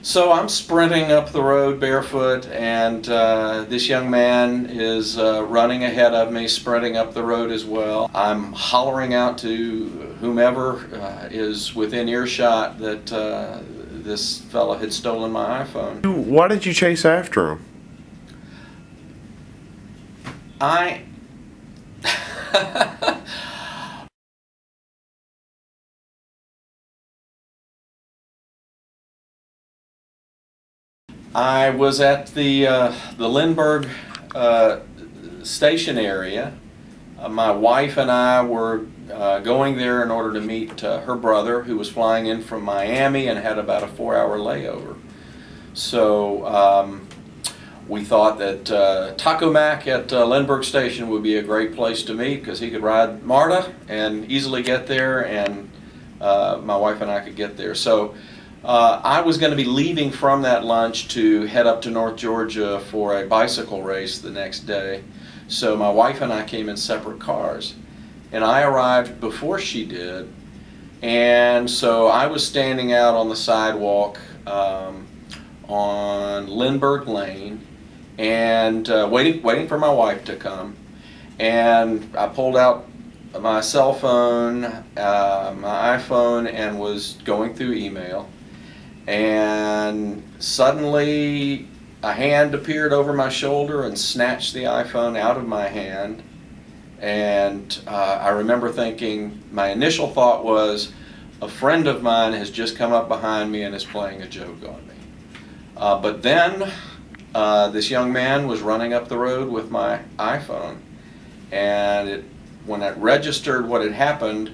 So I'm sprinting up the road barefoot, and this young man is running ahead of me, sprinting up the road as well. I'm hollering out to whomever is within earshot that this fellow had stolen my iPhone. Why did you chase after him? I I was at the Lindbergh station area. My wife and I were going there in order to meet her brother, who was flying in from Miami and had about a 4-hour layover. So we thought that Taco Mac at Lindbergh Station would be a great place to meet because he could ride MARTA and easily get there, and my wife and I could get there. So I was going to be leaving from that lunch to head up to North Georgia for a bicycle race the next day. So my wife and I came in separate cars, and I arrived before she did, and so I was standing out on the sidewalk on Lindbergh Lane and waiting for my wife to come, and I pulled out my cell phone, my iPhone, and was going through email. And suddenly a hand appeared over my shoulder and snatched the iPhone out of my hand. And I remember thinking, my initial thought was, a friend of mine has just come up behind me and is playing a joke on me. But then this young man was running up the road with my iPhone. And when it registered what had happened,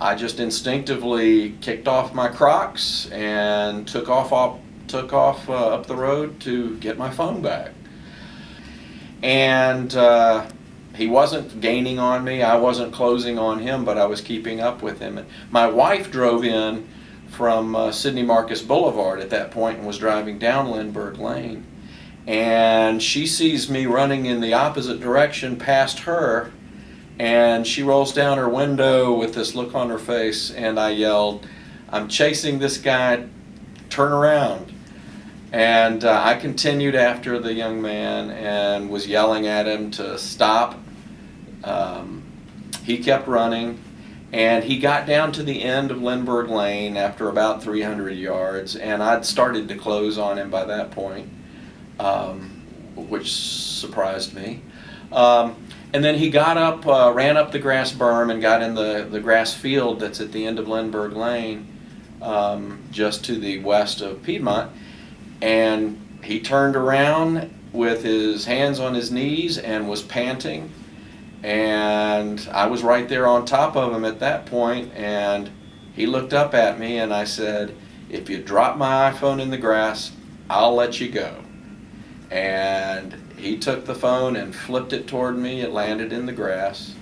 I just instinctively kicked off my Crocs and took off up the road to get my phone back. And he wasn't gaining on me, I wasn't closing on him, but I was keeping up with him. And my wife drove in from Sidney Marcus Boulevard at that point and was driving down Lindbergh Lane. And she sees me running in the opposite direction past her, and she rolls down her window with this look on her face, and I yelled, "I'm chasing this guy, turn around." And I continued after the young man and was yelling at him to stop. He kept running, and he got down to the end of Lindbergh Lane after about 300 yards, and I'd started to close on him by that point, which surprised me. And then he got up, ran up the grass berm and got in the grass field that's at the end of Lindbergh Lane, just to the west of Piedmont. And he turned around with his hands on his knees and was panting. And I was right there on top of him at that point, and he looked up at me, and I said, "If you drop my iPhone in the grass, I'll let you go." And he took the phone and flipped it toward me. It landed in the grass.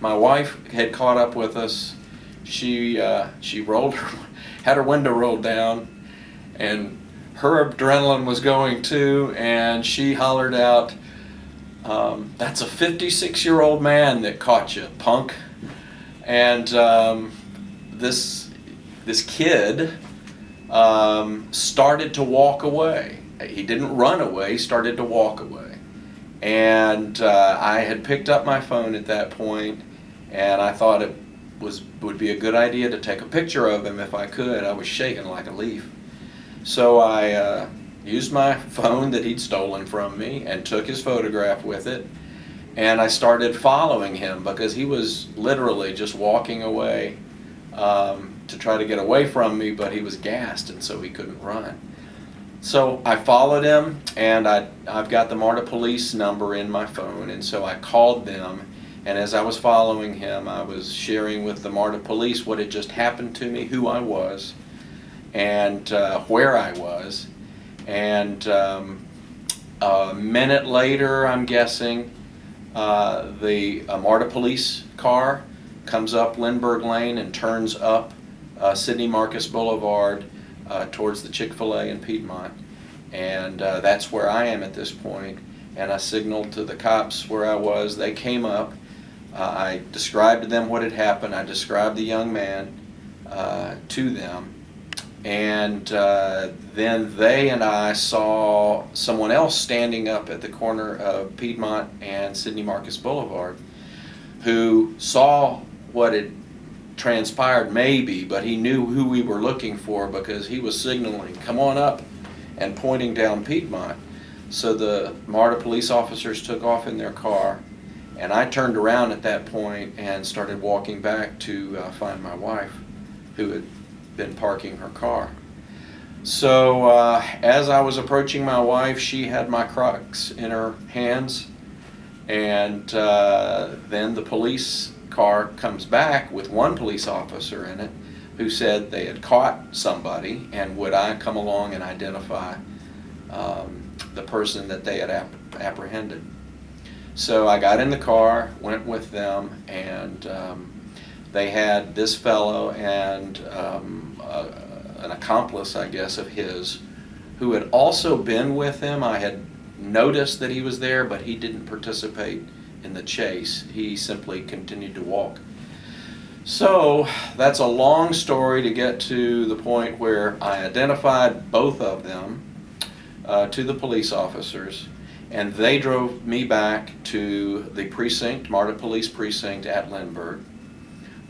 My wife had caught up with us. She had her window rolled down, and her adrenaline was going too, and she hollered out, "That's a 56-year-old man that caught you, punk." And this kid started to walk away. He didn't run away, he started to walk away. And I had picked up my phone at that point, and I thought it would be a good idea to take a picture of him if I could. I was shaking like a leaf. So I used my phone that he'd stolen from me and took his photograph with it, and I started following him because he was literally just walking away to try to get away from me, but he was gassed and so he couldn't run. So I followed him, and I've got the MARTA police number in my phone, and so I called them, and as I was following him, I was sharing with the MARTA police what had just happened to me, who I was, and where I was. And a minute later, I'm guessing, the MARTA police car comes up Lindbergh Lane and turns up Sidney Marcus Boulevard towards the Chick-fil-A in Piedmont. And that's where I am at this point. And I signaled to the cops where I was. They came up. I described to them what had happened. I described the young man to them. And then they and I saw someone else standing up at the corner of Piedmont and Sidney Marcus Boulevard who saw what had transpired maybe, but he knew who we were looking for because he was signaling, "Come on up," and pointing down Piedmont. So the MARTA police officers took off in their car, and I turned around at that point and started walking back to find my wife, who had been parking her car. So as I was approaching my wife, she had my Crocs in her hands, and then the police car comes back with one police officer in it who said they had caught somebody and would I come along and identify the person that they had apprehended. So I got in the car, went with them, and they had this fellow and an accomplice, I guess, of his, who had also been with him. I had noticed that he was there, but he didn't participate in the chase. He simply continued to walk. So that's a long story to get to the point where I identified both of them to the police officers, and they drove me back to the precinct, MARTA Police Precinct at Lindbergh,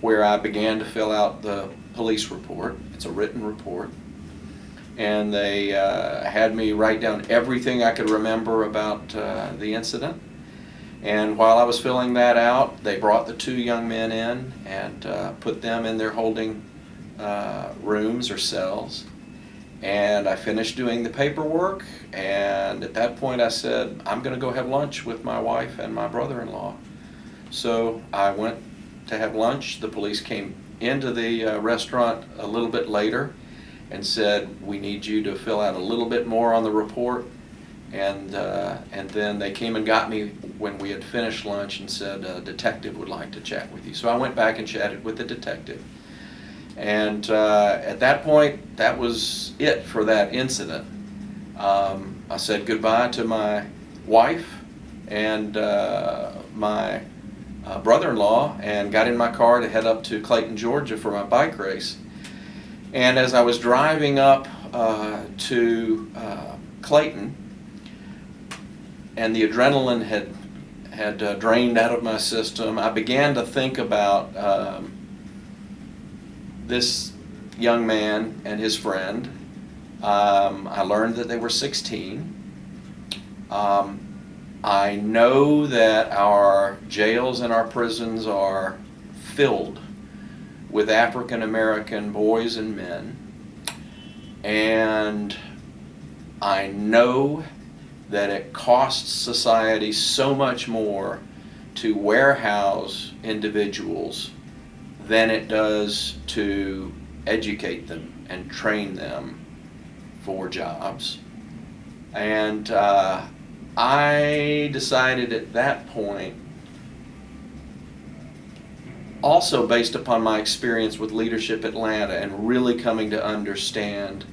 where I began to fill out the police report. It's a written report. And they had me write down everything I could remember about the incident. And while I was filling that out, they brought the two young men in and put them in their holding rooms or cells. And I finished doing the paperwork, and at that point I said, I'm going to go have lunch with my wife and my brother-in-law. So I went to have lunch. The police came into the restaurant a little bit later and said, we need you to fill out a little bit more on the report. And then they came and got me when we had finished lunch and said, a detective would like to chat with you. So I went back and chatted with the detective. And at that point, that was it for that incident. I said goodbye to my wife and my brother-in-law and got in my car to head up to Clayton, Georgia for my bike race. And as I was driving up to Clayton, and the adrenaline had drained out of my system, I began to think about this young man and his friend. I learned that they were 16. I know that our jails and our prisons are filled with African American boys and men, and I know that it costs society so much more to warehouse individuals than it does to educate them and train them for jobs. And I decided at that point, also based upon my experience with Leadership Atlanta and really coming to understand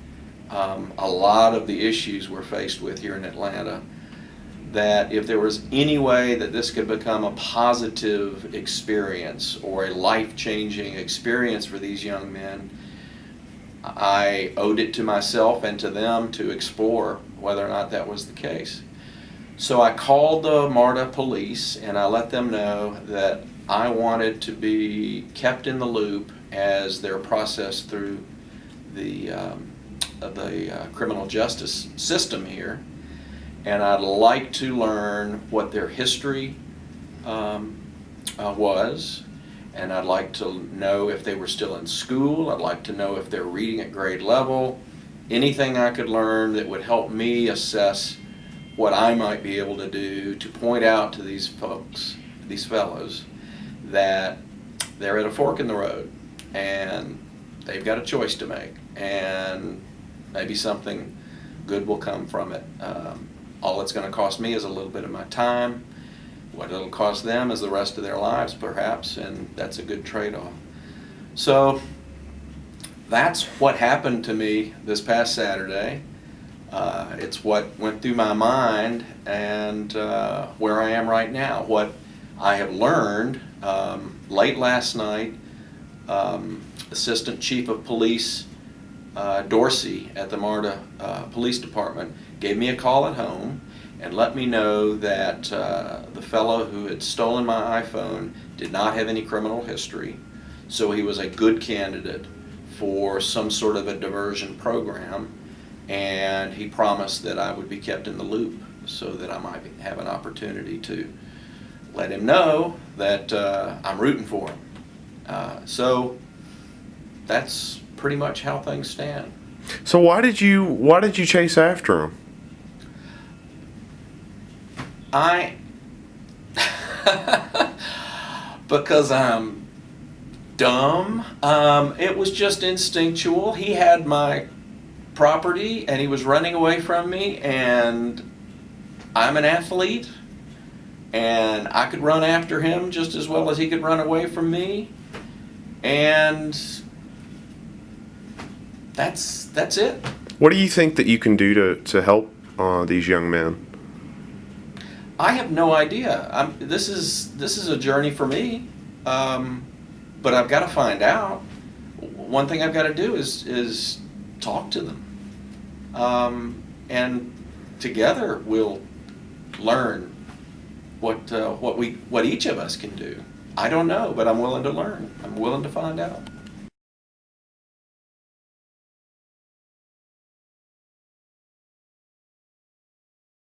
a lot of the issues we're faced with here in Atlanta, that if there was any way that this could become a positive experience or a life-changing experience for these young men, I owed it to myself and to them to explore whether or not that was the case. So I called the MARTA police and I let them know that I wanted to be kept in the loop as they're processed through the criminal justice system here, and I'd like to learn what their history was, and I'd like to know if they were still in school. I'd like to know if they're reading at grade level. Anything I could learn that would help me assess what I might be able to do to point out to these folks, these fellows, that they're at a fork in the road and they've got a choice to make, and maybe something good will come from it. All it's going to cost me is a little bit of my time. What it'll cost them is the rest of their lives, perhaps, and that's a good trade-off. So that's what happened to me this past Saturday. It's what went through my mind, and where I am right now. What I have learned late last night, Assistant Chief of Police Dorsey at the MARTA Police Department gave me a call at home and let me know that the fellow who had stolen my iPhone did not have any criminal history, so he was a good candidate for some sort of a diversion program, and he promised that I would be kept in the loop so that I might have an opportunity to let him know that I'm rooting for him. So that's pretty much how things stand. So why did you chase after him? Because I'm dumb. It was just instinctual. He had my property and he was running away from me, and I'm an athlete and I could run after him just as well as he could run away from me, and that's it. What do you think that you can do to help these young men? I have no idea. This is a journey for me, but I've got to find out. One thing I've got to do is talk to them, and together we'll learn what each of us can do. I don't know, but I'm willing to learn. I'm willing to find out.